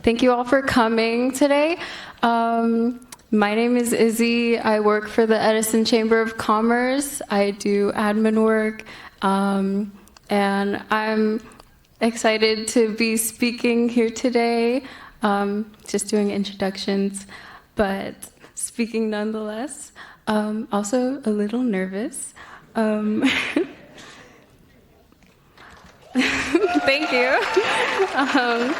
Thank you all for coming today. My name is Izzy. I work for the Edison Chamber of Commerce. I do admin work, and I'm excited to be speaking here today, just doing introductions, but speaking nonetheless. Also a little nervous. Thank you.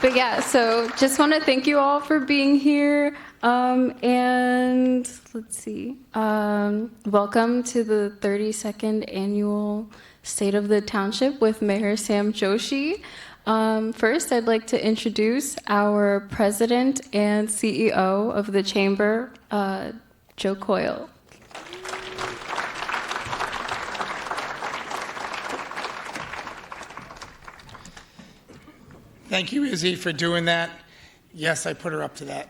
But yeah, so just want to thank you all for being here. And let's see. Welcome to the 32nd annual State of the Township with Mayor Sam Joshi. First, I'd like to introduce our president and CEO of the Chamber, Joe Coyle. Thank you, Izzy, for doing that. Yes, I put her up to that.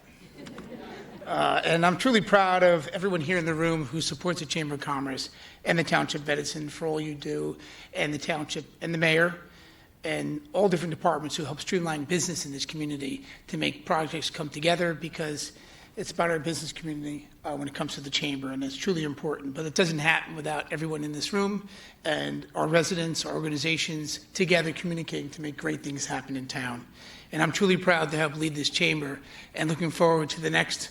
And I'm truly proud of everyone here in the room who supports the Chamber of Commerce and the Township of Edison for all you do, and the Township and the Mayor and all different departments who help streamline business in this community to make projects come together, because it's about our business community when it comes to the Chamber, and it's truly important. But it doesn't happen without everyone in this room and our residents, our organizations, together communicating to make great things happen in town. And I'm truly proud to help lead this Chamber and looking forward to the next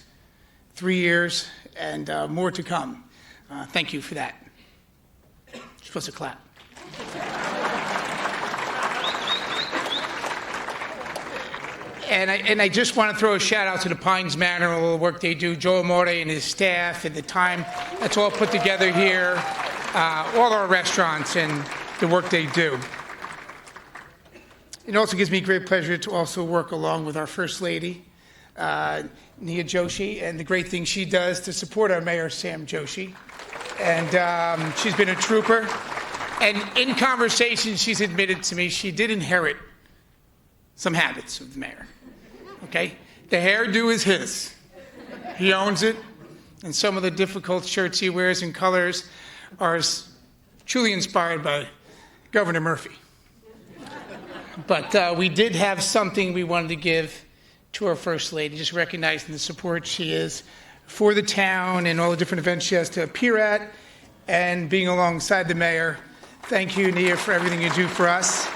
3 years and more to come. Thank you for that. You're supposed to clap. And I just want to throw a shout out to the Pines Manor, all the work they do, Joe Amore and his staff, and the time that's all put together here, all our restaurants and the work they do. It also gives me great pleasure to also work along with our First Lady, Nia Joshi, and the great thing she does to support our Mayor Sam Joshi. And she's been a trooper. And in conversation, she's admitted to me she did inherit some habits of the mayor. Okay? The hairdo is his. He owns it. And some of the difficult shirts he wears and colors are truly inspired by Governor Murphy. But we did have something we wanted to give to our First Lady, just recognizing the support she is for the town and all the different events she has to appear at, and being alongside the mayor. Thank you, Nia, for everything you do for us.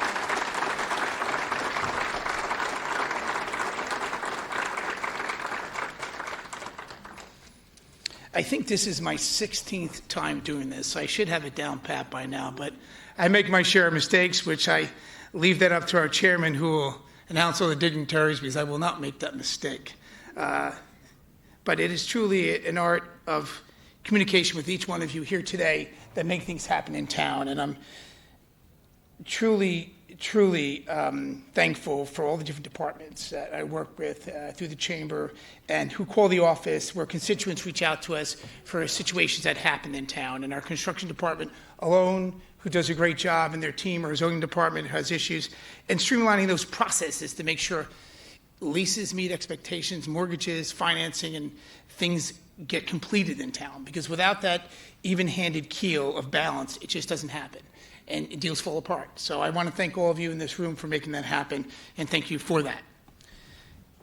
I think this is my 16th time doing this, so I should have it down pat by now, but I make my share of mistakes, which I leave that up to our chairman, who will announce all the dignitaries, because I will not make that mistake. But it is truly an art of communication with each one of you here today that make things happen in town, and I'm truly thankful for all the different departments that I work with through the Chamber, and who call the office, where constituents reach out to us for situations that happen in town. And our construction department alone, who does a great job, and their team, our zoning department has issues, and streamlining those processes to make sure leases meet expectations, mortgages, financing, and things get completed in town. Because without that even-handed keel of balance, it just doesn't happen, and deals fall apart. So I want to thank all of you in this room for making that happen, and thank you for that.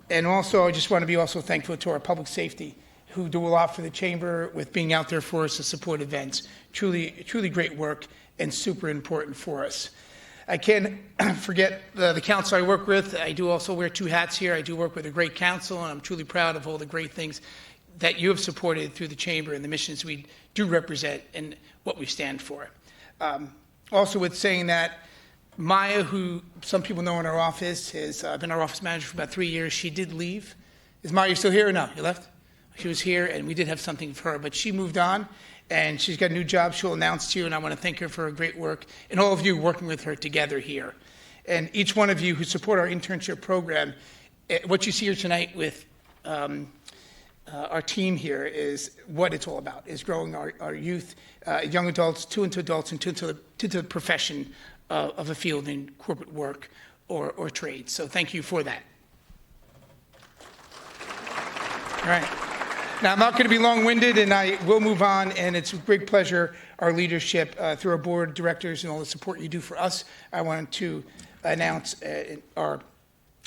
And also, I just want to be also thankful to our public safety, who do a lot for the Chamber with being out there for us to support events. Truly great work, and super important for us. I can't forget the council I work with. I do also wear two hats here. I do work with a great council, and I'm truly proud of all the great things that you have supported through the Chamber and the missions we do represent and what we stand for. Also, with saying that, Maya, who some people know in our office, has been our office manager for about 3 years. She did leave. Is Maya still here or no? You left? She was here, and we did have something for her, but she moved on, and she's got a new job she'll announce to you, and I want to thank her for her great work, and all of you working with her together here. And each one of you who support our internship program, what you see here tonight with our team here is what it's all about, is growing our youth, young adults, into adults, into the profession of a field in corporate work or trade. So thank you for that. All right. Now, I'm not going to be long-winded, and I will move on, and it's a great pleasure, our leadership, through our board of directors and all the support you do for us. I wanted to announce our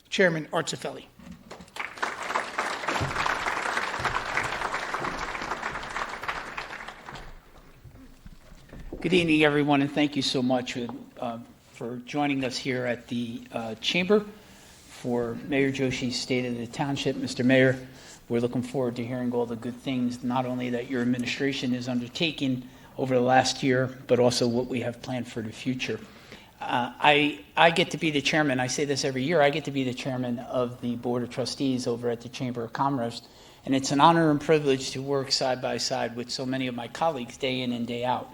Chairman Artzafelli. Good evening, everyone, and thank you so much for joining us here at the Chamber for Mayor Joshi's State of the Township. Mr. Mayor, we're looking forward to hearing all the good things, not only that your administration is undertaking over the last year, but also what we have planned for the future. I get to be the chairman. I say this every year. I get to be the chairman of the Board of Trustees over at the Chamber of Commerce, and it's an honor and privilege to work side by side with so many of my colleagues day in and day out.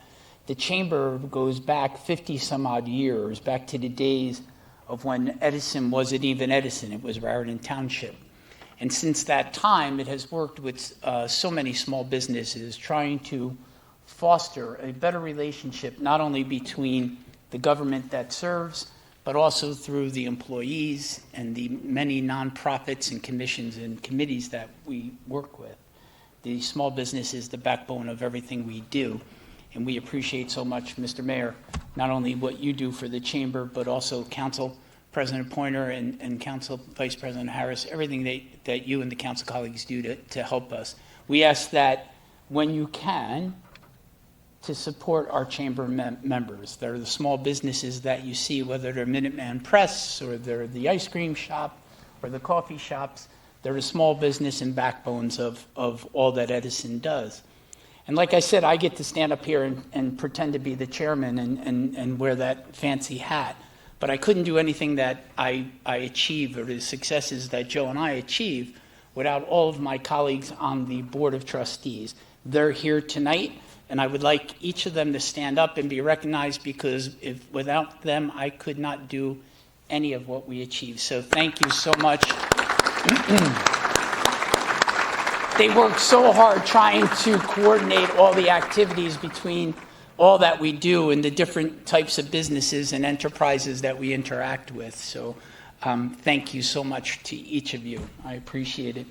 The Chamber goes back 50 some odd years, back to the days of when Edison wasn't even Edison, it was Raritan Township. And since that time, it has worked with so many small businesses, trying to foster a better relationship, not only between the government that serves, but also through the employees and the many nonprofits and commissions and committees that we work with. The small business is the backbone of everything we do. And we appreciate so much, Mr. Mayor, not only what you do for the Chamber, but also Council President Pointer and Council Vice President Harris, everything that you and the Council colleagues do to help us. We ask that when you can, to support our Chamber members. They're the small businesses that you see, whether they're Minuteman Press or they're the ice cream shop or the coffee shops. They're the small business and backbones of all that Edison does. And like I said, I get to stand up here and pretend to be the chairman and wear that fancy hat. But I couldn't do anything that I achieve, or the successes that Joe and I achieve, without all of my colleagues on the Board of Trustees. They're here tonight, and I would like each of them to stand up and be recognized, because without them, I could not do any of what we achieve. So thank you so much. They work so hard trying to coordinate all the activities between all that we do and the different types of businesses and enterprises that we interact with. So thank you so much to each of you. I appreciate it.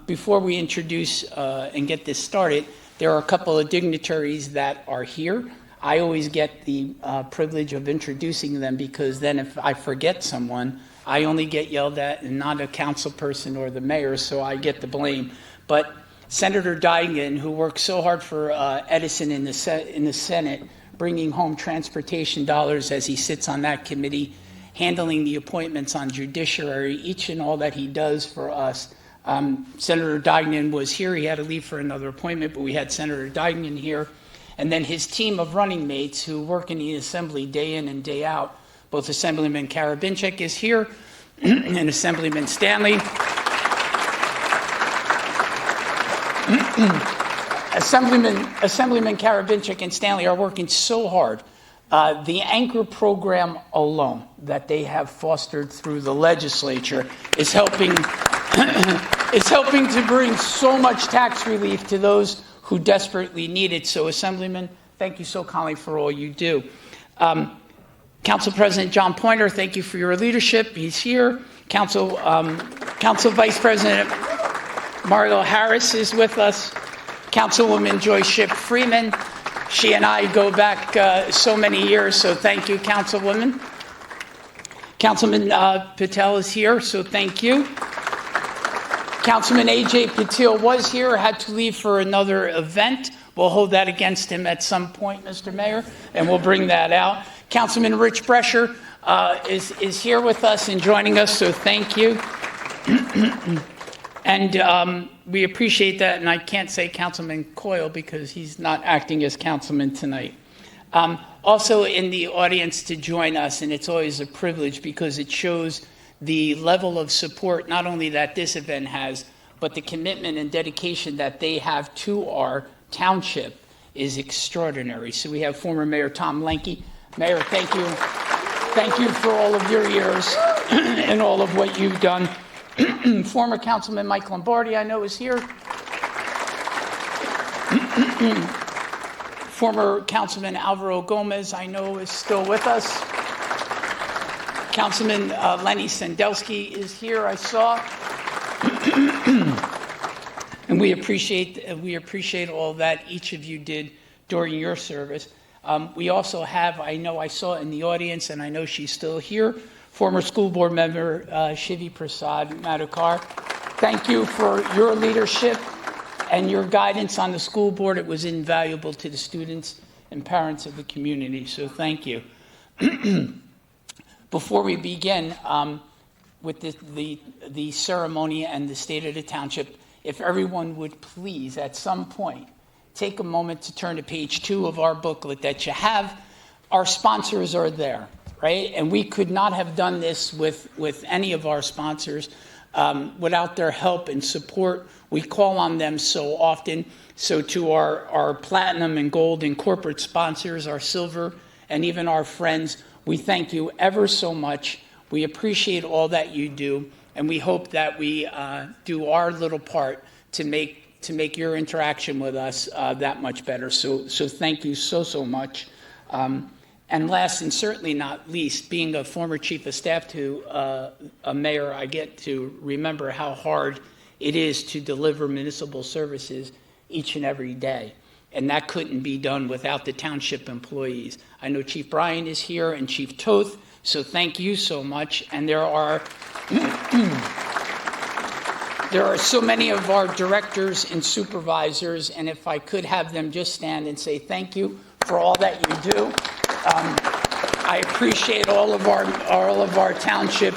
Before we introduce and get this started, there are a couple of dignitaries that are here. I always get the privilege of introducing them, because then if I forget someone, I only get yelled at and not a council person or the mayor, so I get the blame. But Senator Deigan, who works so hard for Edison in the Senate, bringing home transportation dollars as he sits on that committee, handling the appointments on judiciary, each and all that he does for us. Senator Deigan was here. He had to leave for another appointment, but we had Senator Deigan here. And then his team of running mates who work in the assembly day in and day out. Both Assemblyman Karabinchik is here and Assemblyman Stanley. Assemblyman Karabinchik and Stanley are working so hard. The anchor program alone that they have fostered through the legislature is helping to bring so much tax relief to those who desperately need it. So, Assemblyman, thank you so kindly for all you do. Council President John Pointer, thank you for your leadership. He's here. Council Vice President Margo Harris is with us. Councilwoman Joy Ship Freeman. She and I go back so many years, so thank you, Councilwoman. Councilman Patel is here, so thank you. Councilman A.J. Patil was here, had to leave for another event. We'll hold that against him at some point, Mr. Mayor, and we'll bring that out. Councilman Rich Brescher is here with us and joining us, so thank you. And we appreciate that, and I can't say Councilman Coyle because he's not acting as councilman tonight. Also in the audience to join us, and it's always a privilege because it shows the level of support not only that this event has, but the commitment and dedication that they have to our township is extraordinary. So we have former Mayor Tom Lenke. Mayor, thank you. Thank you for all of your years and all of what you've done. Former Councilman Mike Lombardi, I know, is here. Former Councilman Alvaro Gomez, I know, is still with us. Councilman Lenny Sandelsky is here, I saw. And we appreciate all that each of you did during your service. We also have, I know I saw in the audience, and I know she's still here, former school board member Shivi Prasad Madhukar. Thank you for your leadership and your guidance on the school board. It was invaluable to the students and parents of the community, so thank you. Before we begin with the ceremony and the state of the township, if everyone would please, at some point, take a moment to turn to page 2 of our booklet that you have. Our sponsors are there, right? And we could not have done this with any of our sponsors without their help and support. We call on them so often. So to our platinum and gold and corporate sponsors, our silver, and even our friends, we thank you ever so much. We appreciate all that you do, and we hope that we do our little part to make your interaction with us that much better. So thank you so much. And last and certainly not least, being a former chief of staff to a mayor, I get to remember how hard it is to deliver municipal services each and every day. And that couldn't be done without the township employees. I know Chief Bryan is here and Chief Toth, so thank you so much. And there are so many of our directors and supervisors, and if I could have them just stand and say thank you for all that you do. I appreciate all of our township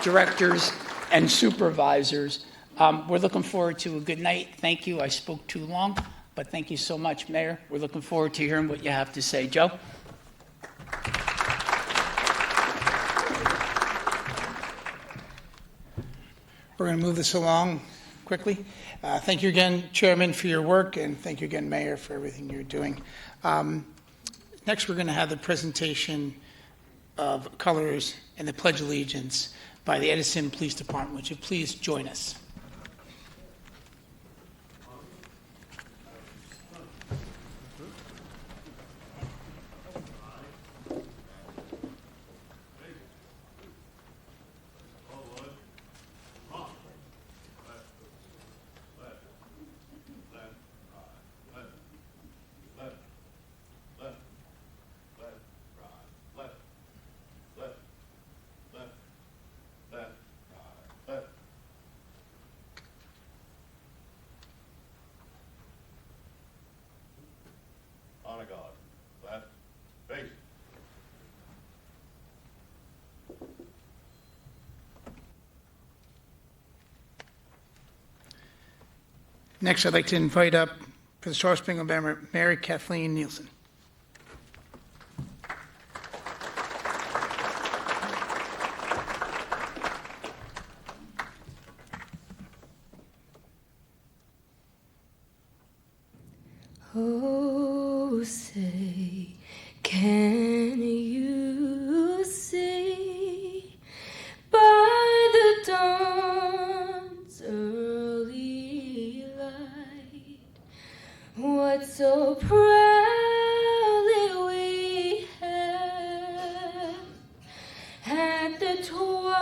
directors and supervisors. We're looking forward to a good night. Thank you. I spoke too long, but thank you so much, Mayor. We're looking forward to hearing what you have to say. Joe? We're going to move this along quickly. Thank you again, Chairman, for your work, and thank you again, Mayor, for everything you're doing. Next, we're going to have the presentation of colors and the Pledge of Allegiance by the Edison Police Department. Would you please join us? Honor God. Left. Face. Next, I'd like to invite up for the Star Spangled Banner, Mary Kathleen Nielsen. Oh, say, can you see by the dawn's early light what so proudly we hailed at the twilight's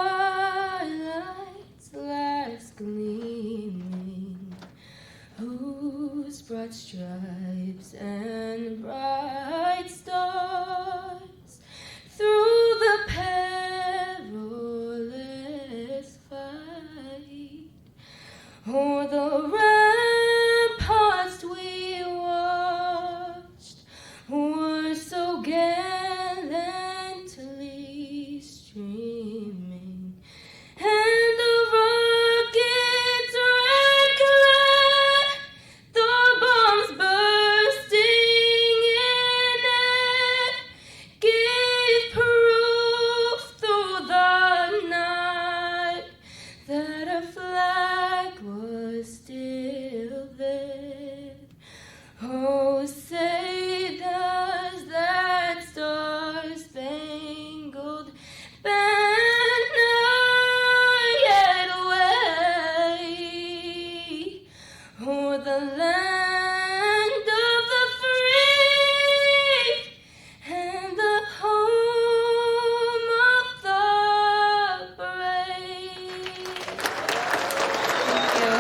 last gleaming, whose broad stripes and bright stars through the perilous fight o'er the ramparts we watched were so gallantly streaming, and the rocket's red glare, the bombs bursting in air, gave proof through the night that our flag was still there. Oh, say does that star-spangled banner yet wave o'er the land of the free and the home of the brave? Thank you.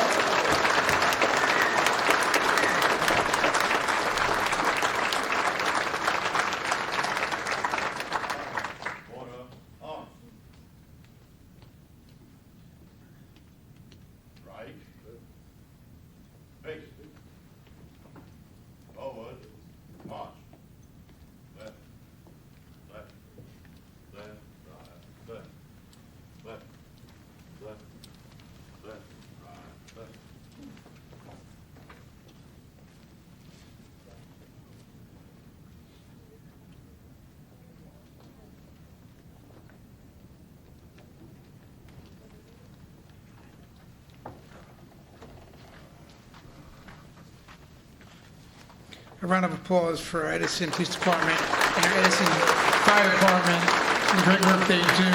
a round of applause for our Edison Police Department and our Edison Fire Department for the great work they do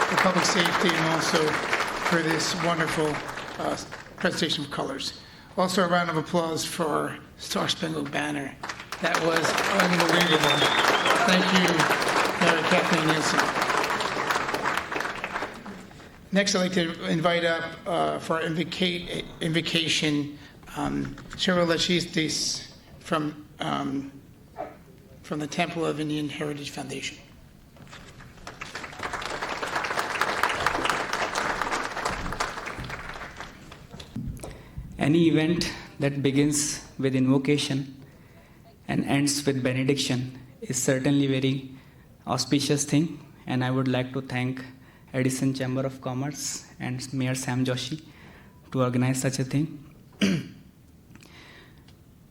for public safety and also for this wonderful presentation of colors. Also, a round of applause for our Star Spangled Banner. That was unbelievable. Thank you, Mary Kathleen Nielsen. Next, I'd like to invite up for our invocation Cheryl Lachistis from the Temple of Indian Heritage Foundation. Any event that begins with invocation and ends with benediction is certainly very auspicious thing, and I would like to thank Edison Chamber of Commerce and Mayor Sam Joshi to organize such a thing.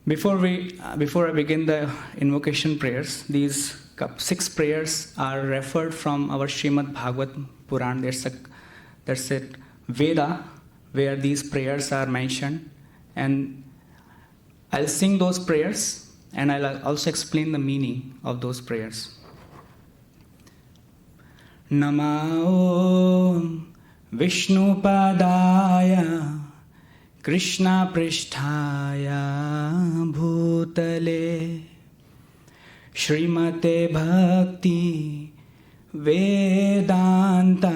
Before I begin the invocation prayers, these 6 prayers are referred from our Srimad Bhagavat Puran. There's a Veda where these prayers are mentioned, and I'll sing those prayers and I'll also explain the meaning of those prayers. Nama Om Vishnu Padaya Krishna Pristhaya Bhutale Srimate Bhakti Vedanta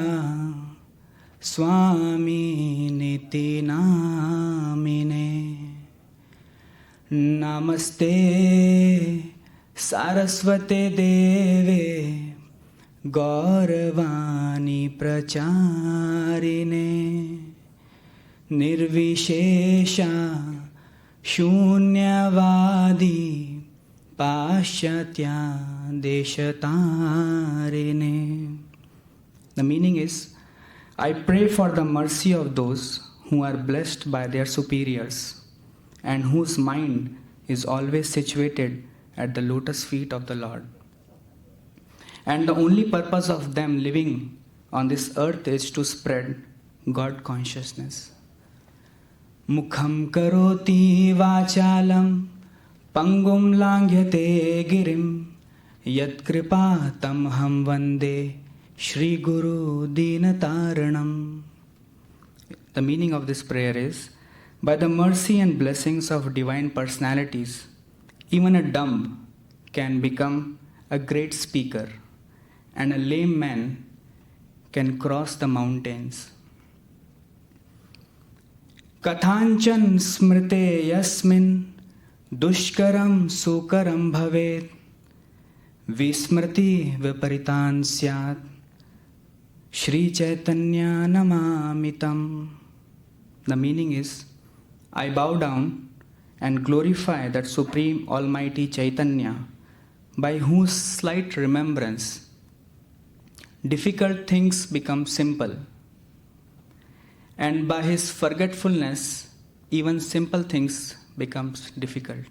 Swami Niti Namine Namaste Saraswate Deve Gauravani Pracharine Nirvishesha Shunyavadi Paschatya Deshatarine. The meaning is, I pray for the mercy of those who are blessed by their superiors and whose mind is always situated at the lotus feet of the Lord. And the only purpose of them living on this earth is to spread God consciousness. Mukham karoti vachalam pangum langyate girim yat kripa tamham vande Shri Guru Dinataranam. The meaning of this prayer is, by the mercy and blessings of divine personalities, even a dumb can become a great speaker, and a lame man can cross the mountains. Kathanchan smrite yasmin dushkaram sukaram bhavet vismrti viparitan syat Shri Chaitanya Namamitam. The meaning is, I bow down and glorify that Supreme Almighty Chaitanya, by whose slight remembrance difficult things become simple, and by his forgetfulness even simple things becomes difficult.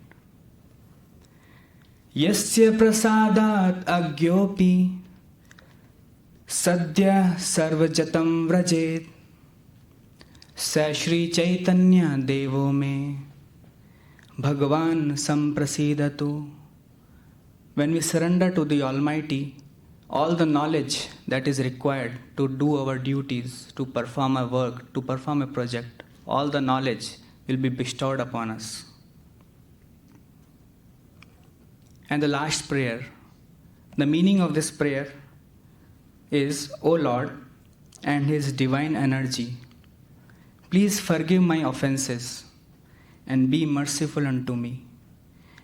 Yasya prasadat agyopi Sadhya sarvajatam vrajet Sa Shri Chaitanya Devo me Bhagavan samprasidatu. When we surrender to the Almighty, all the knowledge that is required to do our duties, to perform a work, to perform a project, all the knowledge will be bestowed upon us. And the last prayer, the meaning of this prayer is, O Lord and His divine energy, please forgive my offenses and be merciful unto me,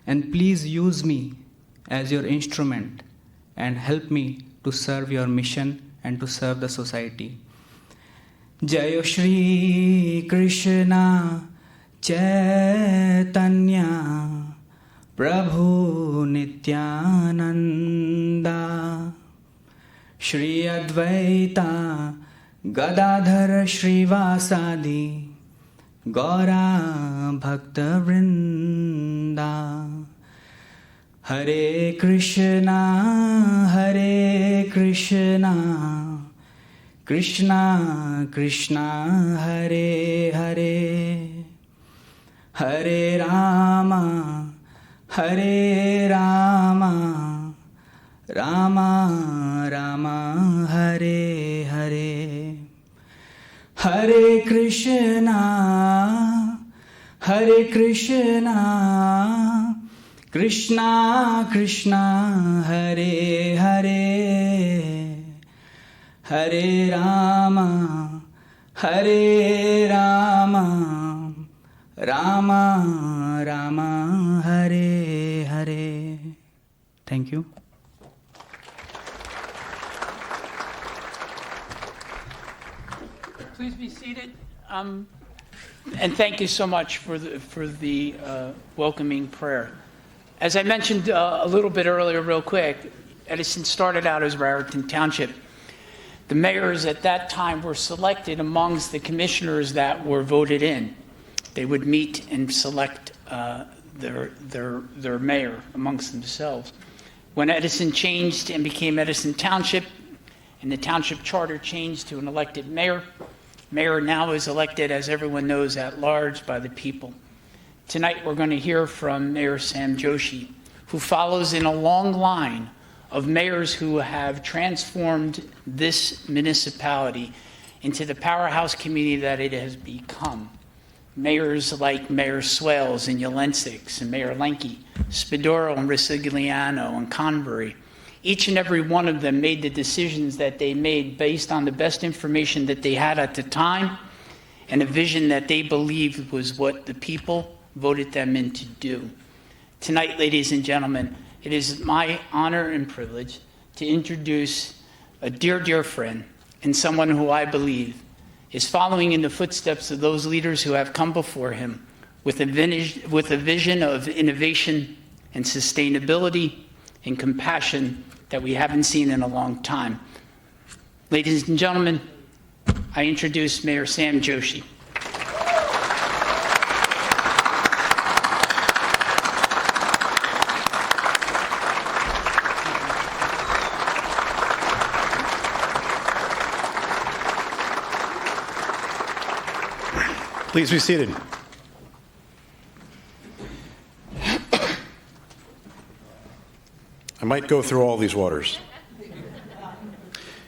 and please use me as your instrument and help me to serve your mission and to serve the society. Jayo Shri Krishna Chaitanya Prabhu Nityananda Shri Advaita Gadadhar Shrivasadi Gaura Bhakta Vrinda. Hare Krishna Krishna Krishna Hare Hare Hare Rama Hare Rama, Rama Rama, Hare Hare. Hare Krishna, Hare Krishna, Krishna Krishna, Hare Hare. Hare Rama, Hare Rama, Rama Rama, Hare Hare. Thank you. Please be seated. And thank you so much for the welcoming prayer. As I mentioned a little bit earlier, real quick, Edison started out as Raritan Township. The mayors at that time were selected amongst the commissioners that were voted in. They would meet and select their mayor amongst themselves. When Edison changed and became Edison Township, and the township charter changed to an elected mayor, mayor now is elected, as everyone knows, at large by the people. Tonight we're going to hear from Mayor Sam Joshi, who follows in a long line of mayors who have transformed this municipality into the powerhouse community that it has become. Mayors like Mayor Swales and Yolensix and Mayor Lenke, Spadoro and Risigliano and Conbury. Each and every one of them made the decisions that they made based on the best information that they had at the time and a vision that they believed was what the people voted them in to do. Tonight, ladies and gentlemen, it is my honor and privilege to introduce a dear, dear friend and someone who I believe is following in the footsteps of those leaders who have come before him with a vision of innovation and sustainability and compassion that we haven't seen in a long time. Ladies and gentlemen, I introduce Mayor Sam Joshi. Please be seated. I might go through all these waters.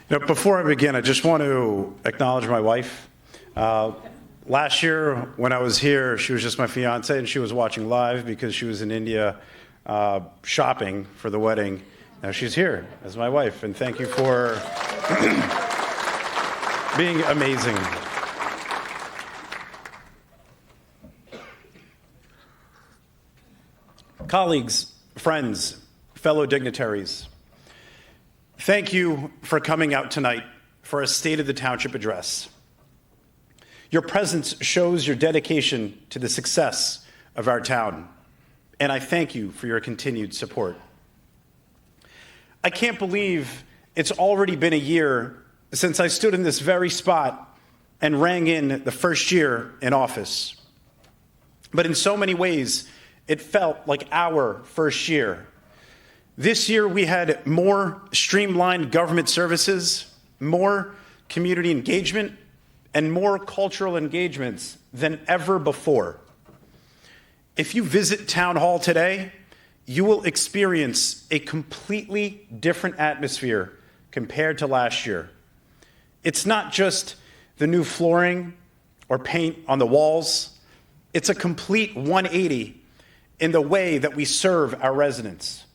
Before I begin, I just want to acknowledge my wife. Last year, when I was here, she was just my fiance, and she was watching live because she was in India shopping for the wedding. Now she's here as my wife, and thank you for being amazing. Colleagues, friends, fellow dignitaries, thank you for coming out tonight for a State of the Township address. Your presence shows your dedication to the success of our town, and I thank you for your continued support. I can't believe it's already been a year since I stood in this very spot and rang in the first year in office. But in so many ways, it felt like our first year. This year, we had more streamlined government services, more community engagement, and more cultural engagements than ever before. If you visit Town Hall today, you will experience a completely different atmosphere compared to last year. It's not just the new flooring or paint on the walls. It's a complete 180 in the way that we serve our residents.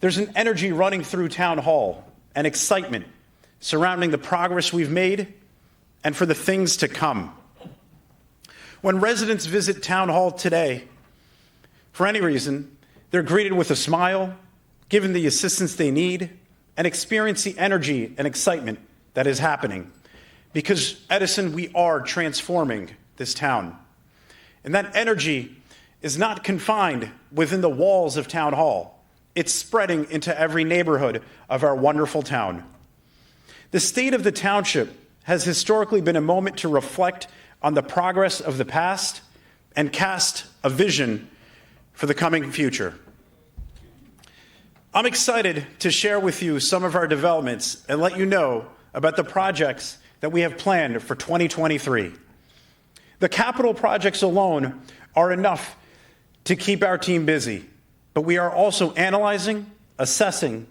There's an energy running through Town Hall and excitement surrounding the progress we've made and for the things to come. When residents visit Town Hall today, for any reason, they're greeted with a smile, given the assistance they need, and experience the energy and excitement that is happening. Because, Edison, we are transforming this town. And that energy is not confined within the walls of Town Hall. It's spreading into every neighborhood of our wonderful town. The State of the Township has historically been a moment to reflect on the progress of the past and cast a vision for the coming future. I'm excited to share with you some of our developments and let you know about the projects that we have planned for 2023. The capital projects alone are enough to keep our team busy, but we are also analyzing, assessing,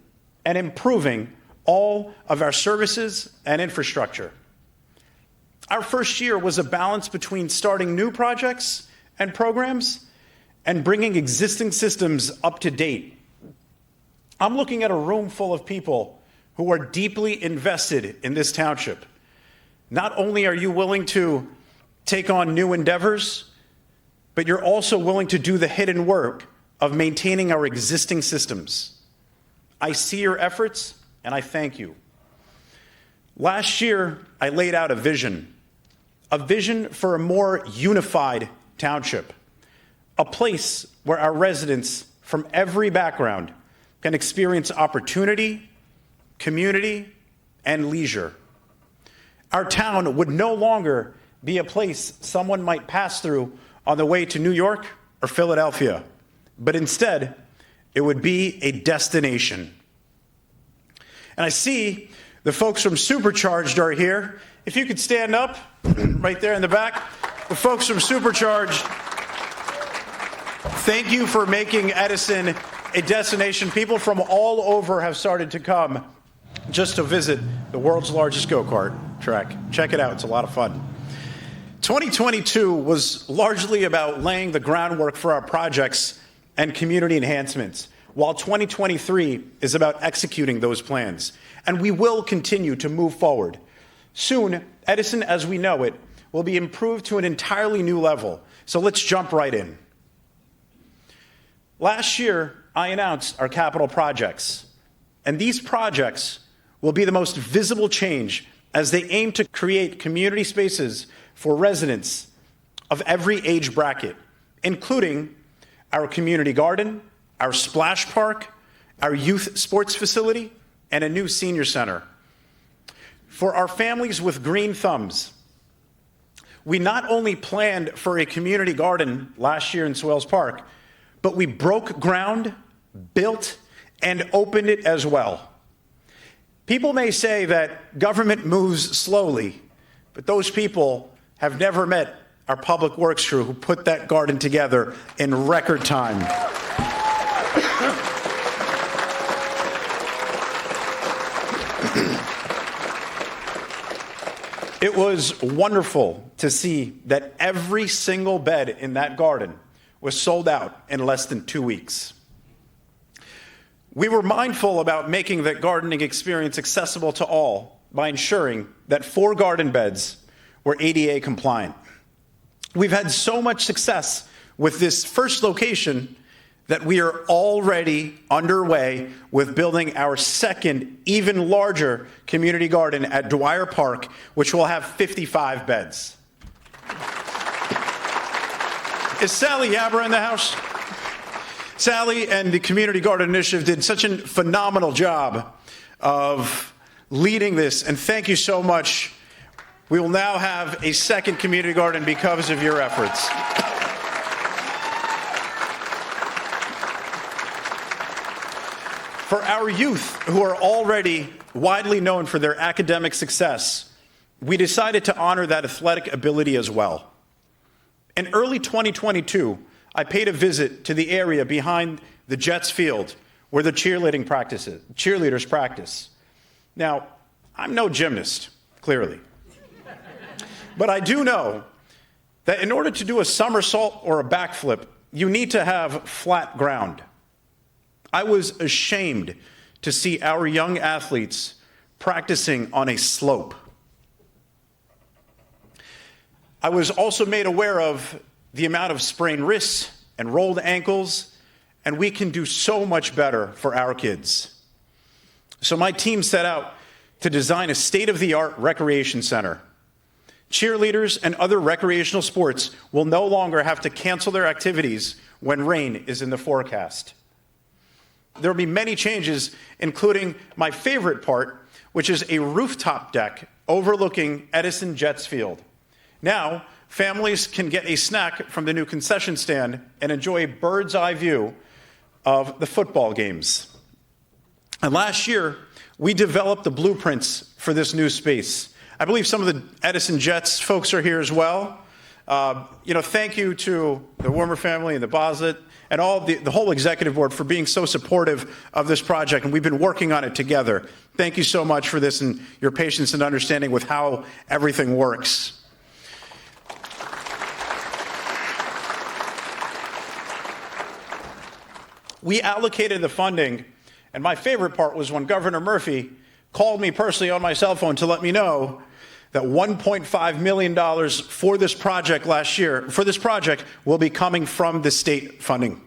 and improving all of our services and infrastructure. Our first year was a balance between starting new projects and programs and bringing existing systems up to date. I'm looking at a room full of people who are deeply invested in this township. Not only are you willing to take on new endeavors, but you're also willing to do the hidden work of maintaining our existing systems. I see your efforts, and I thank you. Last year, I laid out a vision for a more unified township, a place where our residents from every background can experience opportunity, community, and leisure. Our town would no longer be a place someone might pass through on the way to New York or Philadelphia, but instead, it would be a destination. And I see the folks from Supercharged are here. If you could stand up, right there in the back. The folks from Supercharged, thank you for making Edison a destination. People from all over have started to come just to visit the world's largest go-kart track. Check it out, it's a lot of fun. 2022 was largely about laying the groundwork for our projects and community enhancements, while 2023 is about executing those plans. And we will continue to move forward. Soon, Edison as we know it will be improved to an entirely new level. So let's jump right in. Last year, I announced our capital projects, and these projects will be the most visible change as they aim to create community spaces for residents of every age bracket, including our community garden, our splash park, our youth sports facility, and a new senior center. For our families with green thumbs, we not only planned for a community garden last year in Swales Park, but we broke ground, built, and opened it as well. People may say that government moves slowly, but those people have never met our public works crew who put that garden together in record time. It was wonderful to see that every single bed in that garden was sold out in less than 2 weeks. We were mindful about making that gardening experience accessible to all by ensuring that 4 garden beds were ADA compliant. We've had so much success with this first location that we are already underway with building our second, even larger community garden at Dwyer Park, which will have 55 beds. Is Sally Yabra in the house? Sally and the Community Garden Initiative did such a phenomenal job of leading this, and thank you so much. We will now have a second community garden because of your efforts. For our youth, who are already widely known for their academic success, we decided to honor that athletic ability as well. In early 2022, I paid a visit to the area behind the Jets field where the cheerleaders practice. Now, I'm no gymnast, clearly. But I do know that in order to do a somersault or a backflip, you need to have flat ground. I was ashamed to see our young athletes practicing on a slope. I was also made aware of the amount of sprained wrists and rolled ankles, and we can do so much better for our kids. So my team set out to design a state-of-the-art recreation center. Cheerleaders and other recreational sports will no longer have to cancel their activities when rain is in the forecast. There will be many changes, including my favorite part, which is a rooftop deck overlooking Edison Jets Field. Now, families can get a snack from the new concession stand and enjoy a bird's eye view of the football games. And last year, we developed the blueprints for this new space. I believe some of the Edison Jets folks are here as well. Thank you to the Wormer family and the Boslet and all the whole executive board for being so supportive of this project, and we've been working on it together. Thank you so much for this and your patience and understanding with how everything works. We allocated the funding, and my favorite part was when Governor Murphy called me personally on my cell phone to let me know that $1.5 million for this project will be coming from the state funding.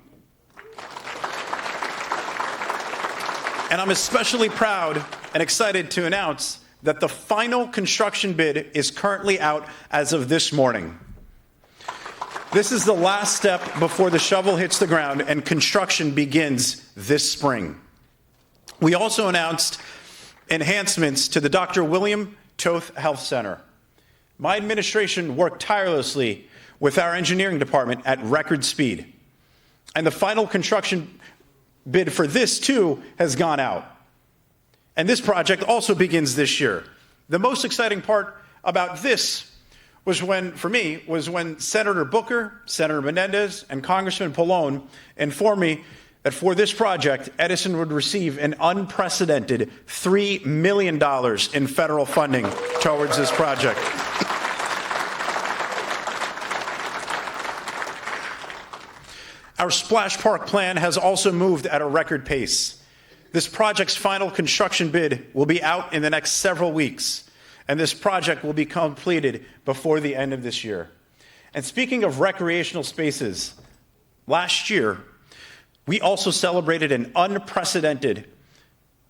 And I'm especially proud and excited to announce that the final construction bid is currently out as of this morning. This is the last step before the shovel hits the ground and construction begins this spring. We also announced enhancements to the Dr. William Toth Health Center. My administration worked tirelessly with our engineering department at record speed. And the final construction bid for this, too, has gone out. And this project also begins this year. The most exciting part about this was when Senator Booker, Senator Menendez, and Congressman Pallone informed me that for this project, Edison would receive an unprecedented $3 million in federal funding towards this project. Our Splash Park plan has also moved at a record pace. This project's final construction bid will be out in the next several weeks, and this project will be completed before the end of this year. And speaking of recreational spaces, last year, we also celebrated an unprecedented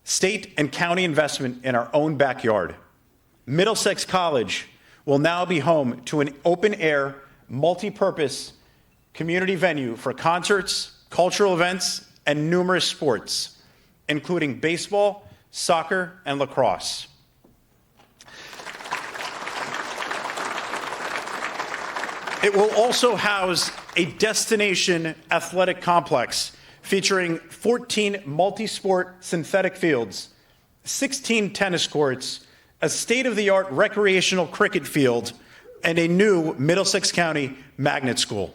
state and county investment in our own backyard. Middlesex College will now be home to an open-air, multi-purpose community venue for concerts, cultural events, and numerous sports, including baseball, soccer, and lacrosse. It will also house a destination athletic complex featuring 14 multi-sport synthetic fields, 16 tennis courts, a state-of-the-art recreational cricket field, and a new Middlesex County magnet school.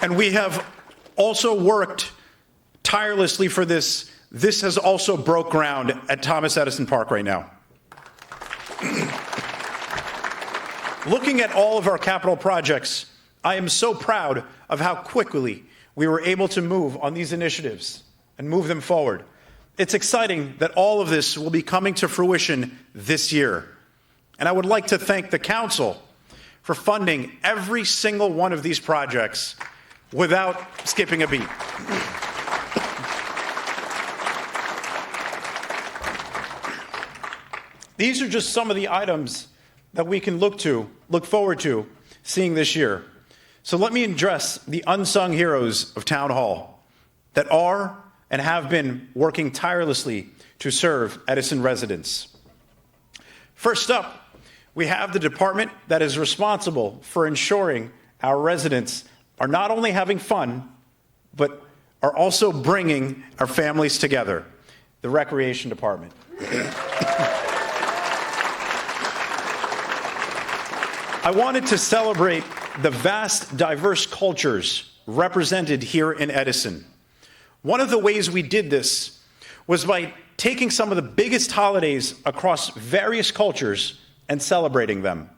And we have also worked tirelessly for this. This has also broke ground at Thomas Edison Park right now. Looking at all of our capital projects, I am so proud of how quickly we were able to move on these initiatives and move them forward. It's exciting that all of this will be coming to fruition this year. And I would like to thank the council for funding every single one of these projects without skipping a beat. These are just some of the items that we can look forward to seeing this year. So let me address the unsung heroes of Town Hall that are and have been working tirelessly to serve Edison residents. First up, we have the department that is responsible for ensuring our residents are not only having fun, but are also bringing our families together, the Recreation Department. I wanted to celebrate the vast, diverse cultures represented here in Edison. One of the ways we did this was by taking some of the biggest holidays across various cultures and celebrating them.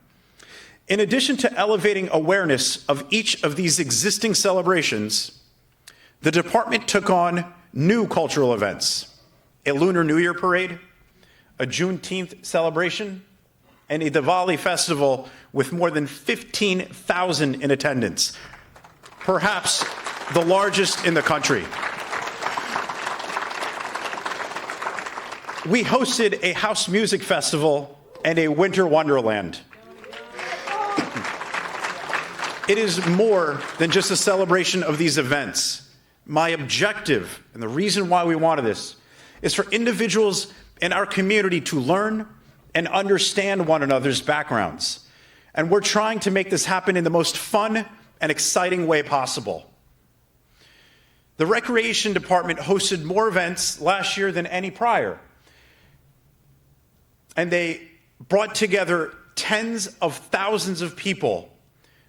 In addition to elevating awareness of each of these existing celebrations, the department took on new cultural events: a Lunar New Year parade, a Juneteenth celebration, and a Diwali festival with more than 15,000 in attendance, perhaps the largest in the country. We hosted a house music festival and a winter wonderland. It is more than just a celebration of these events. My objective, and the reason why we wanted this, is for individuals in our community to learn and understand one another's backgrounds. And we're trying to make this happen in the most fun and exciting way possible. The Recreation Department hosted more events last year than any prior. And they brought together tens of thousands of people,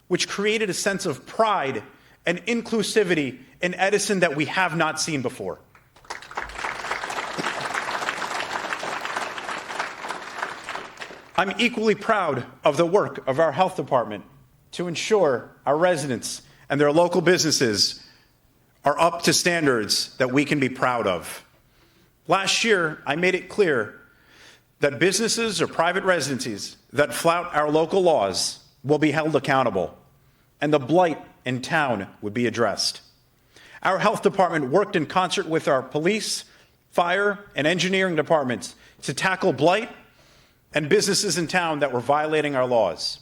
which created a sense of pride and inclusivity in Edison that we have not seen before. I'm equally proud of the work of our health department to ensure our residents and their local businesses are up to standards that we can be proud of. Last year, I made it clear that businesses or private residencies that flout our local laws will be held accountable, and the blight in town would be addressed. Our health department worked in concert with our police, fire, and engineering departments to tackle blight and businesses in town that were violating our laws.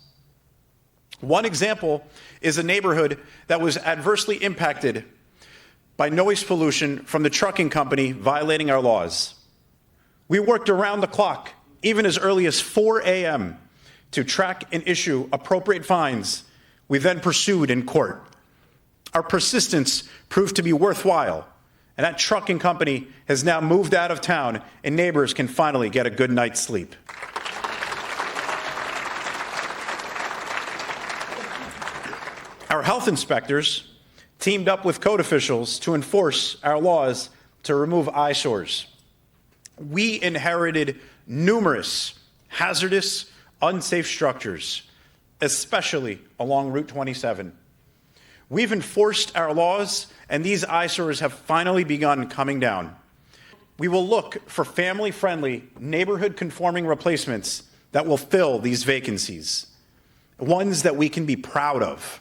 One example is a neighborhood that was adversely impacted by noise pollution from the trucking company violating our laws. We worked around the clock, even as early as 4 a.m., to track and issue appropriate fines we then pursued in court. Our persistence proved to be worthwhile, and that trucking company has now moved out of town, and neighbors can finally get a good night's sleep. Our health inspectors teamed up with code officials to enforce our laws to remove eyesores. We inherited numerous hazardous, unsafe structures, especially along Route 27. We've enforced our laws, and these eyesores have finally begun coming down. We will look for family-friendly, neighborhood-conforming replacements that will fill these vacancies, ones that we can be proud of.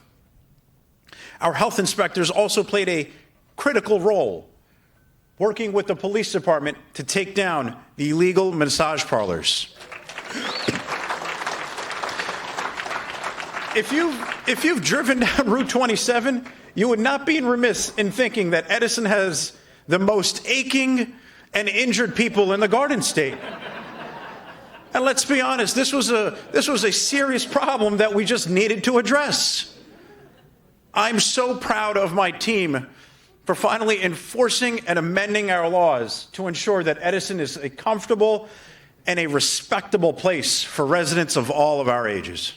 Our health inspectors also played a critical role working with the police department to take down the illegal massage parlors. If you've driven down Route 27, you would not be remiss in thinking that Edison has the most aching and injured people in the Garden State. And let's be honest, this was a serious problem that we just needed to address. I'm so proud of my team for finally enforcing and amending our laws to ensure that Edison is a comfortable and a respectable place for residents of all of our ages.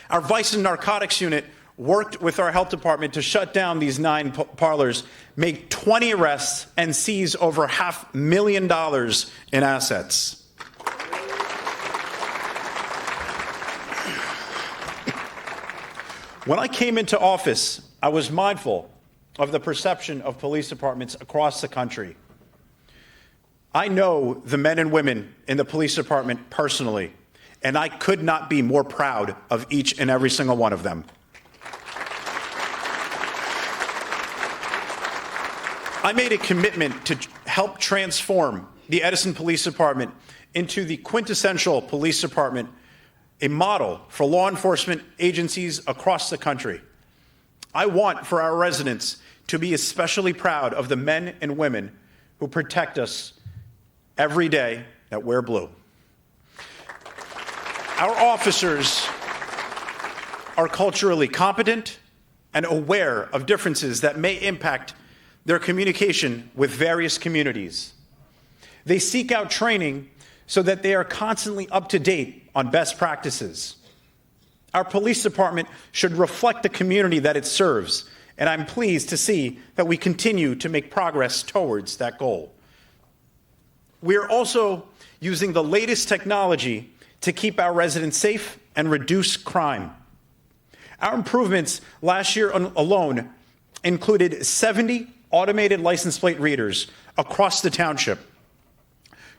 Our Vice and Narcotics Unit worked with our health department to shut down these 9 parlors, make 20 arrests, and seize over $500,000 in assets. When I came into office, I was mindful of the perception of police departments across the country. I know the men and women in the police department personally, and I could not be more proud of each and every single one of them. I made a commitment to help transform the Edison Police Department into the quintessential police department, a model for law enforcement agencies across the country. I want for our residents to be especially proud of the men and women who protect us every day that wear blue. Our officers are culturally competent and aware of differences that may impact their communication with various communities. They seek out training so that they are constantly up to date on best practices. Our police department should reflect the community that it serves, and I'm pleased to see that we continue to make progress towards that goal. We are also using the latest technology to keep our residents safe and reduce crime. Our improvements last year alone included 70 automated license plate readers across the township,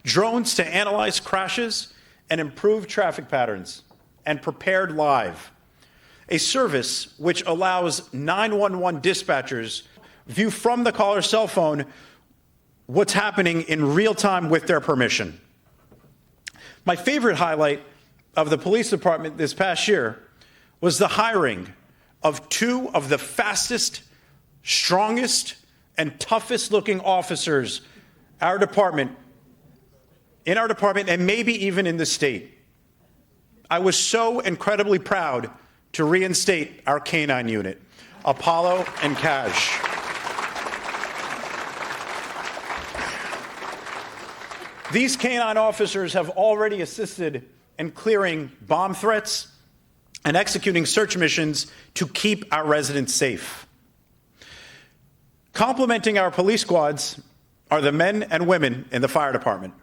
drones to analyze crashes and improve traffic patterns, and Prepared Live, a service which allows 911 dispatchers view from the caller's cell phone what's happening in real time with their permission. My favorite highlight of the police department this past year was the hiring of 2 of the fastest, strongest, and toughest looking officers in our department, and maybe even in the state. I was so incredibly proud to reinstate our canine unit, Apollo and Cash. These canine officers have already assisted in clearing bomb threats and executing search missions to keep our residents safe. Complementing our police squads are the men and women in the fire department.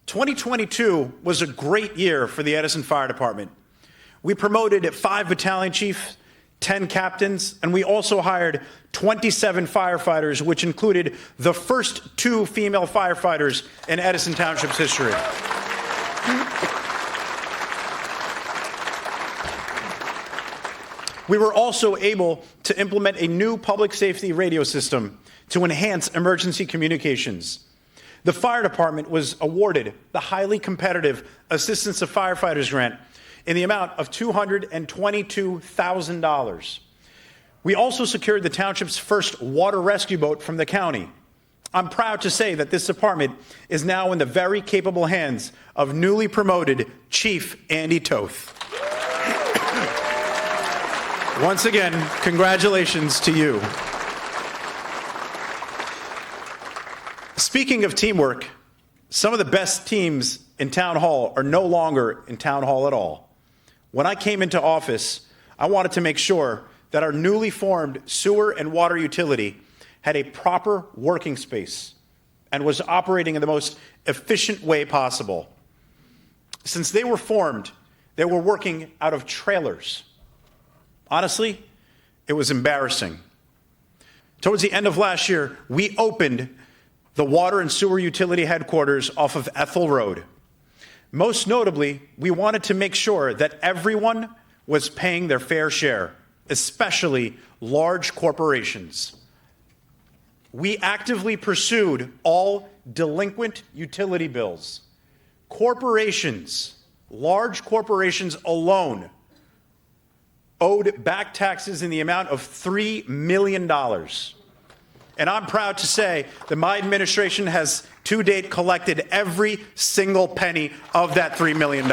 2022 was a great year for the Edison Fire Department. We promoted 5 battalion chiefs, 10 captains, and we also hired 27 firefighters, which included the first 2 female firefighters in Edison Township's history. We were also able to implement a new public safety radio system to enhance emergency communications. The fire department was awarded the highly competitive Assistance to Firefighters grant in the amount of $222,000. We also secured the township's first water rescue boat from the county. I'm proud to say that this department is now in the very capable hands of newly promoted Chief Andy Toth. Once again, congratulations to you. Speaking of teamwork, some of the best teams in Town Hall are no longer in Town Hall at all. When I came into office, I wanted to make sure that our newly formed sewer and water utility had a proper working space and was operating in the most efficient way possible. Since they were formed, they were working out of trailers. Honestly, it was embarrassing. Towards the end of last year, we opened the water and sewer utility headquarters off of Ethel Road. Most notably, we wanted to make sure that everyone was paying their fair share, especially large corporations. We actively pursued all delinquent utility bills. Corporations, large corporations alone, owed back taxes in the amount of $3 million. And I'm proud to say that my administration has to date collected every single penny of that $3 million.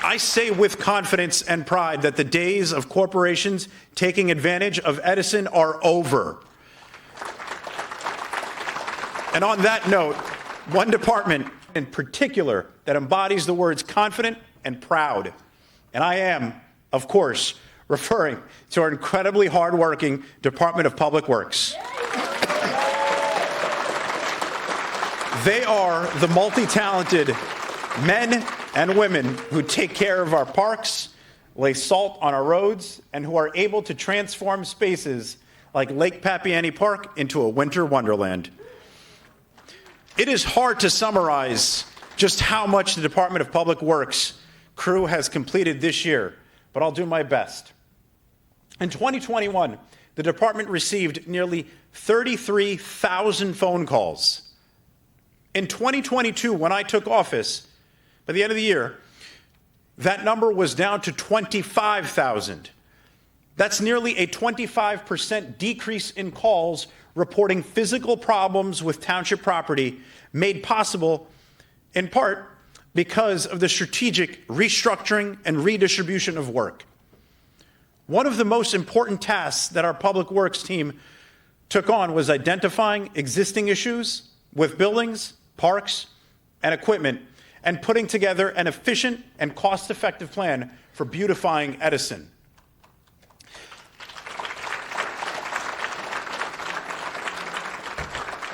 I say with confidence and pride that the days of corporations taking advantage of Edison are over. And on that note, one department in particular that embodies the words confident and proud, and I am, of course, referring to our incredibly hardworking Department of Public Works. They are the multi-talented men and women who take care of our parks, lay salt on our roads, and who are able to transform spaces like Lake Papiani Park into a winter wonderland. It is hard to summarize just how much the Department of Public Works crew has completed this year, but I'll do my best. In 2021, the department received nearly 33,000 phone calls. In 2022, when I took office, by the end of the year, that number was down to 25,000. That's nearly a 25% decrease in calls reporting physical problems with township property, made possible in part because of the strategic restructuring and redistribution of work. One of the most important tasks that our public works team took on was identifying existing issues with buildings, parks, and equipment, and putting together an efficient and cost-effective plan for beautifying Edison.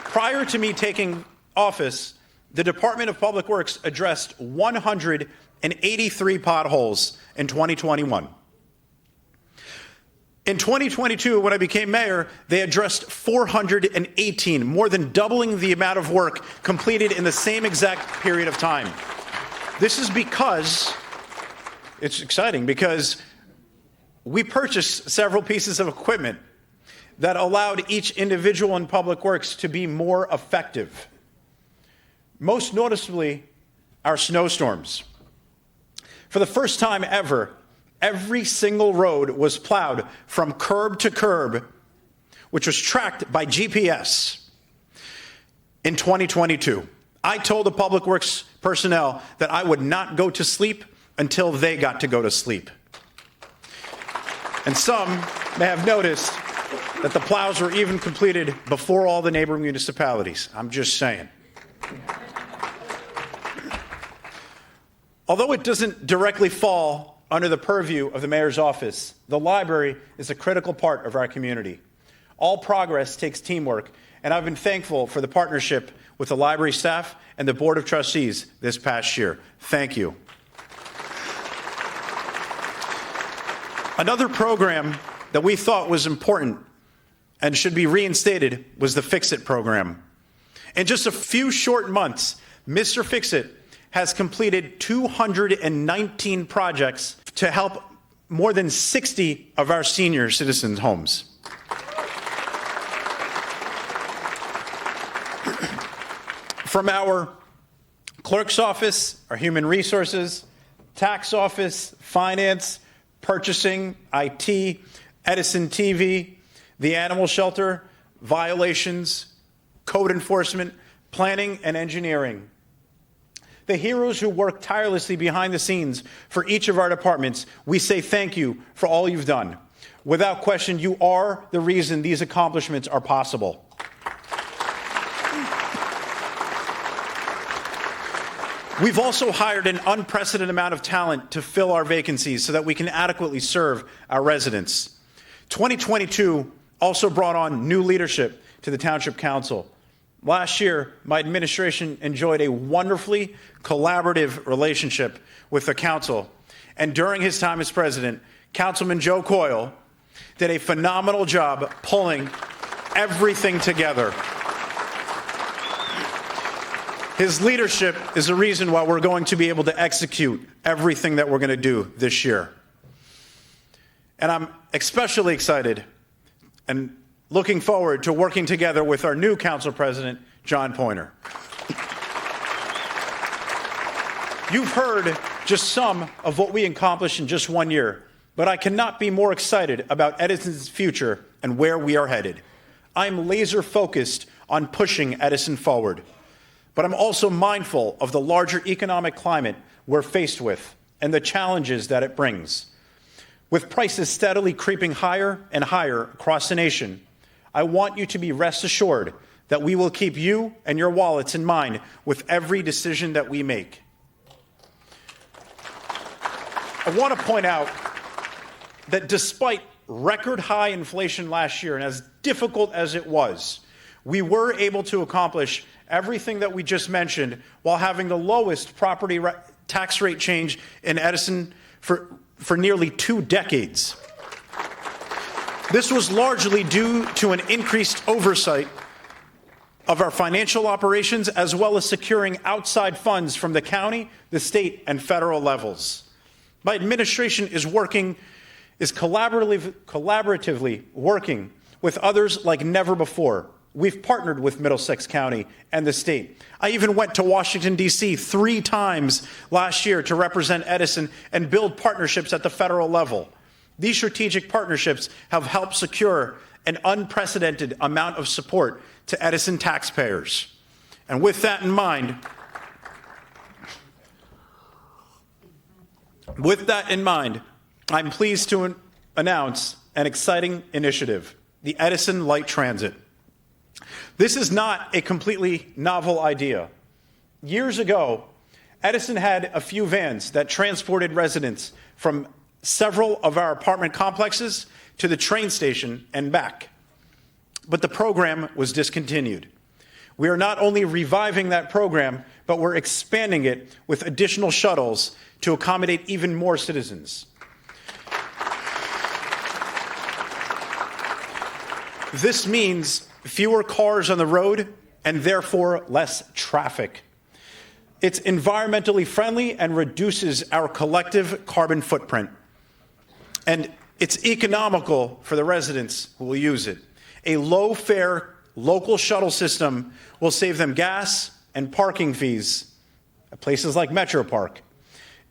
Prior to me taking office, the Department of Public Works addressed 183 potholes in 2021. In 2022, when I became mayor, they addressed 418, more than doubling the amount of work completed in the same exact period of time. This is because, it's exciting, because we purchased several pieces of equipment that allowed each individual in Public Works to be more effective. Most noticeably, our snowstorms. For the first time ever, every single road was plowed from curb to curb, which was tracked by GPS. In 2022, I told the Public Works personnel that I would not go to sleep until they got to go to sleep. And some may have noticed that the plows were even completed before all the neighboring municipalities. I'm just saying. Although it doesn't directly fall under the purview of the mayor's office, the library is a critical part of our community. All progress takes teamwork, and I've been thankful for the partnership with the library staff and the Board of Trustees this past year. Thank you. Another program that we thought was important and should be reinstated was the Fix-It program. In just a few short months, Mr. Fix-It has completed 219 projects to help more than 60 of our senior citizens' homes. From our clerk's office, our human resources, tax office, finance, purchasing, IT, Edison TV, the animal shelter, violations, code enforcement, planning, and engineering. The heroes who work tirelessly behind the scenes for each of our departments, we say thank you for all you've done. Without question, you are the reason these accomplishments are possible. We've also hired an unprecedented amount of talent to fill our vacancies so that we can adequately serve our residents. 2022 also brought on new leadership to the Township Council. Last year, my administration enjoyed a wonderfully collaborative relationship with the council. And during his time as president, Councilman Joe Coyle did a phenomenal job pulling everything together. His leadership is the reason why we're going to be able to execute everything that we're going to do this year. And I'm especially excited and looking forward to working together with our new council president, John Pointer. You've heard just some of what we accomplished in just 1 year, but I cannot be more excited about Edison's future and where we are headed. I'm laser focused on pushing Edison forward. But I'm also mindful of the larger economic climate we're faced with and the challenges that it brings. With prices steadily creeping higher and higher across the nation, I want you to be rest assured that we will keep you and your wallets in mind with every decision that we make. I want to point out that despite record high inflation last year, and as difficult as it was, we were able to accomplish everything that we just mentioned while having the lowest property tax rate change in Edison for nearly 2 decades. This was largely due to an increased oversight of our financial operations, as well as securing outside funds from the county, the state, and federal levels. My administration is collaboratively working with others like never before. We've partnered with Middlesex County and the state. I even went to Washington, D.C. 3 times last year to represent Edison and build partnerships at the federal level. These strategic partnerships have helped secure an unprecedented amount of support to Edison taxpayers. And with that in mind, I'm pleased to announce an exciting initiative, the Edison Light Transit. This is not a completely novel idea. Years ago, Edison had a few vans that transported residents from several of our apartment complexes to the train station and back. But the program was discontinued. We are not only reviving that program, but we're expanding it with additional shuttles to accommodate even more citizens. This means fewer cars on the road and therefore less traffic. It's environmentally friendly and reduces our collective carbon footprint. And it's economical for the residents who will use it. A low-fare local shuttle system will save them gas and parking fees at places like Metro Park.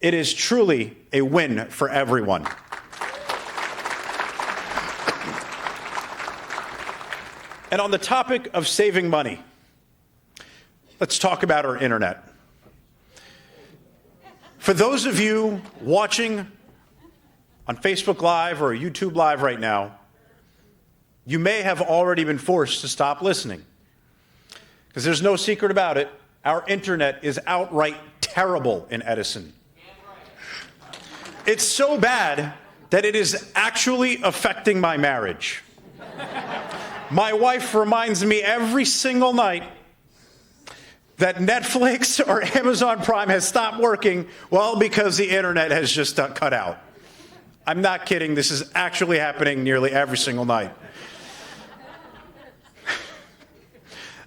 It is truly a win for everyone. And on the topic of saving money, let's talk about our internet. For those of you watching on Facebook Live or YouTube Live right now, you may have already been forced to stop listening. Because there's no secret about it, our internet is outright terrible in Edison. It's so bad that it is actually affecting my marriage. My wife reminds me every single night that Netflix or Amazon Prime has stopped working, well, because the internet has just cut out. I'm not kidding. This is actually happening nearly every single night.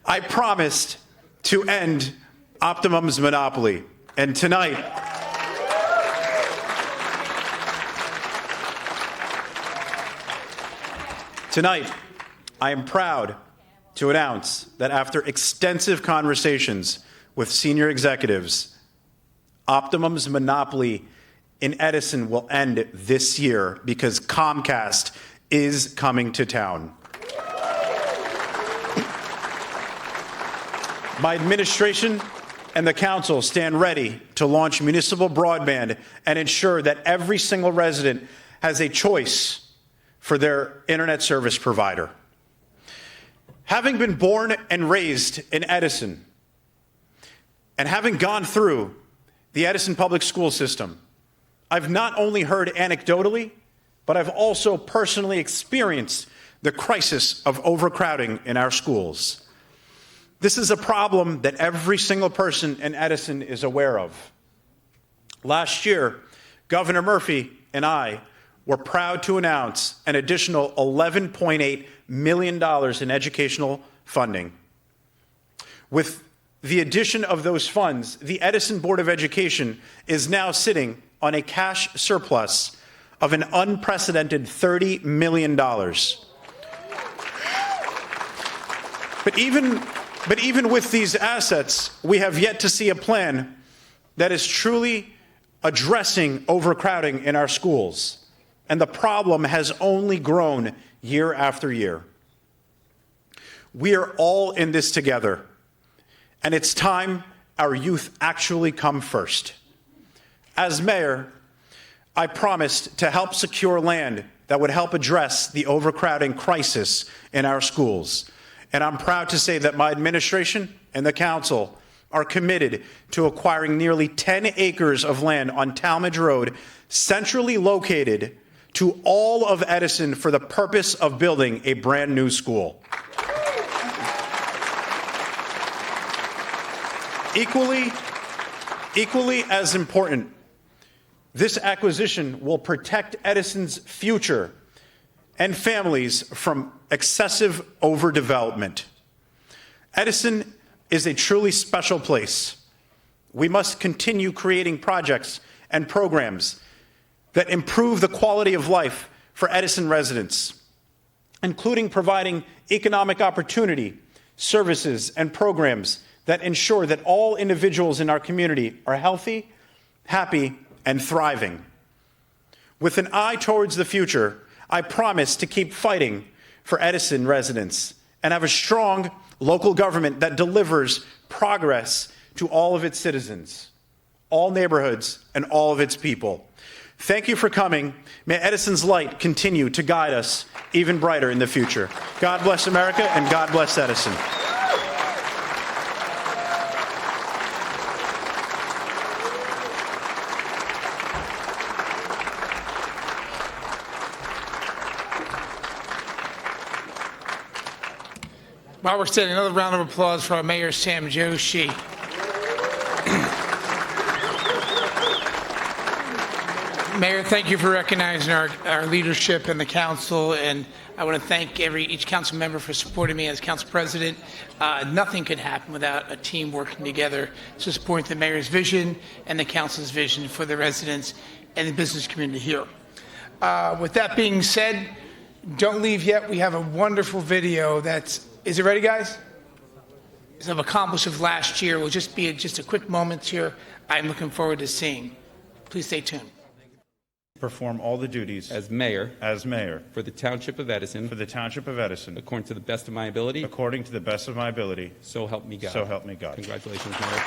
I promised to end Optimum's monopoly, and tonight, I am proud to announce that after extensive conversations with senior executives, Optimum's monopoly in Edison will end this year because Comcast is coming to town. My administration and the council stand ready to launch municipal broadband and ensure that every single resident has a choice for their internet service provider. Having been born and raised in Edison, and having gone through the Edison public school system, I've not only heard anecdotally, but I've also personally experienced the crisis of overcrowding in our schools. This is a problem that every single person in Edison is aware of. Last year, Governor Murphy and I were proud to announce an additional $11.8 million in educational funding. With the addition of those funds, the Edison Board of Education is now sitting on a cash surplus of an unprecedented $30 million. But even with these assets, we have yet to see a plan that is truly addressing overcrowding in our schools. And the problem has only grown year after year. We are all in this together, and it's time our youth actually come first. As mayor, I promised to help secure land that would help address the overcrowding crisis in our schools. And I'm proud to say that my administration and the council are committed to acquiring nearly 10 acres of land on Talmadge Road, centrally located to all of Edison for the purpose of building a brand new school. Equally as important, this acquisition will protect Edison's future and families from excessive overdevelopment. Edison is a truly special place. We must continue creating projects and programs that improve the quality of life for Edison residents, including providing economic opportunity, services, and programs that ensure that all individuals in our community are healthy, happy, and thriving. With an eye towards the future, I promise to keep fighting for Edison residents and have a strong local government that delivers progress to all of its citizens, all neighborhoods, and all of its people. Thank you for coming. May Edison's light continue to guide us even brighter in the future. God bless America, and God bless Edison. While we're standing, another round of applause for our Mayor Sam Joshi. Mayor, thank you for recognizing our leadership and the council, and I want to thank each council member for supporting me as council president. Nothing could happen without a team working together to support the mayor's vision and the council's vision for the residents and the business community here. With that being said, don't leave yet. We have a wonderful video is it ready, guys? Of accomplishments of last year. Will just be just a quick moment here. I'm looking forward to seeing. Please stay tuned. Perform all the duties as mayor for the Township of Edison according to the best of my ability. So help me God. Congratulations, Mayor.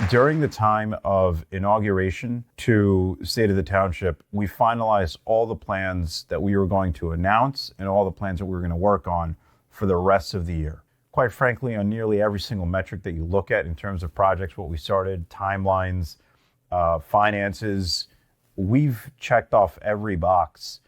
During the time of inauguration to State of the Township, we finalized all the plans that we were going to announce and all the plans that we were going to work on for the rest of the year. Quite frankly, on nearly every single metric that you look at in terms of projects, what we started, timelines, finances, we've checked off every box.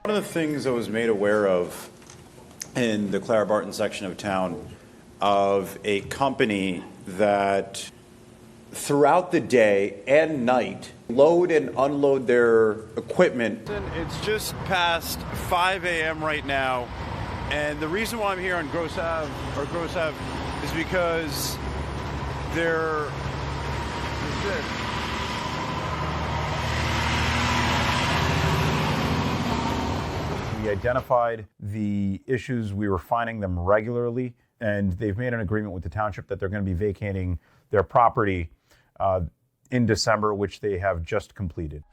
One of the things I was made aware of in the Clara Barton section of town of a company that throughout the day and night load and unload their equipment. It's just past 5 a.m. right now, and the reason why I'm here on Gross Ave is because they're We identified the issues. We were finding them regularly, and they've made an agreement with the township that they're going to be vacating their property in December, which they have just completed.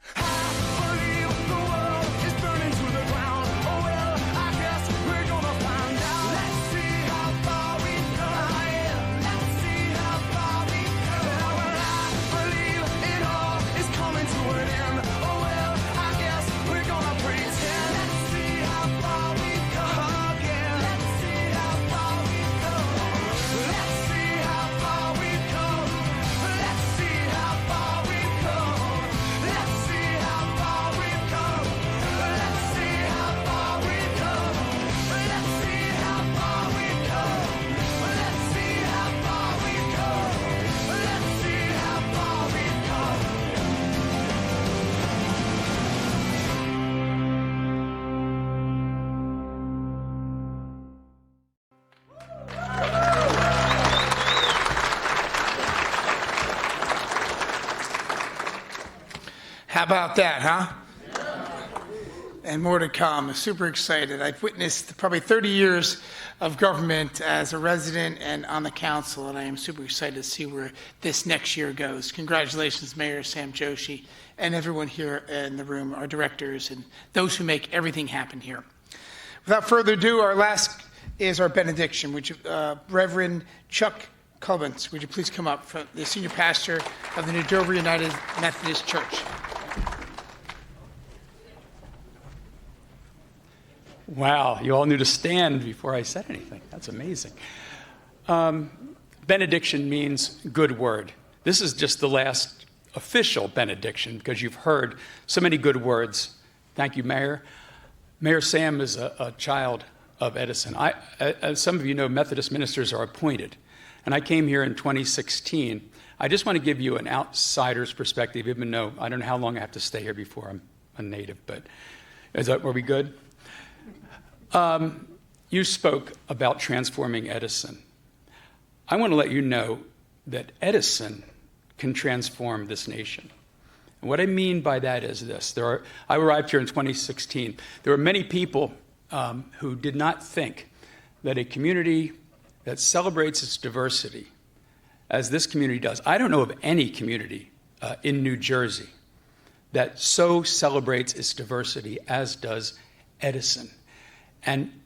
How about that, huh? And more to come. I'm super excited. I've witnessed probably 30 years of government as a resident and on the council, and I am super excited to see where this next year goes. Congratulations, Mayor Sam Joshi, and everyone here in the room, our directors, and those who make everything happen here. Without further ado, our last is our benediction, which Reverend Chuck Cubbins, would you please come up, from the senior pastor of the New Dover United Methodist Church? Wow, you all knew to stand before I said anything. That's amazing. Benediction means good word. This is just the last official benediction because you've heard so many good words. Thank you, Mayor. Mayor Sam is a child of Edison. As some of you know, Methodist ministers are appointed. And I came here in 2016. I just want to give you an outsider's perspective, even though I don't know how long I have to stay here before I'm a native, but are we good? You spoke about transforming Edison. I want to let you know that Edison can transform this nation. And what I mean by that is this. I arrived here in 2016. There were many people who did not think that a community that celebrates its diversity, as this community does, I don't know of any community in New Jersey that so celebrates its diversity as does Edison. And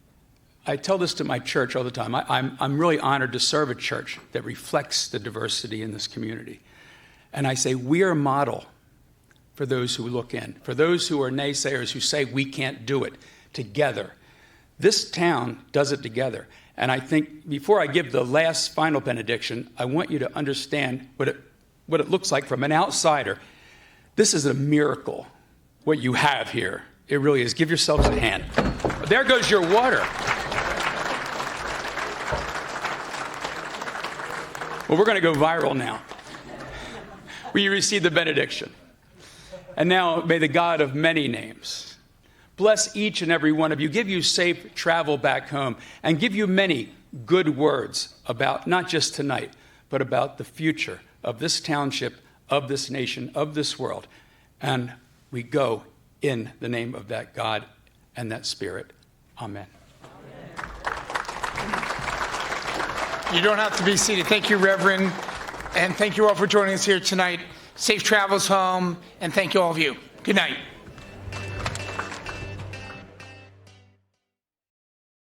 I tell this to my church all the time. I'm really honored to serve a church that reflects the diversity in this community. And I say, we are a model for those who look in, for those who are naysayers who say we can't do it together. This town does it together. And I think before I give the last final benediction, I want you to understand what it looks like from an outsider. This is a miracle, what you have here. It really is. Give yourselves a hand. There goes your water. Well, we're going to go viral now. Will you receive the benediction? And now may the God of many names bless each and every one of you, give you safe travel back home, and give you many good words about not just tonight, but about the future of this township, of this nation, of this world. And we go in the name of that God and that Spirit. Amen. You don't have to be seated. Thank you, Reverend. And thank you all for joining us here tonight. Safe travels home. And thank you all of you. Good night.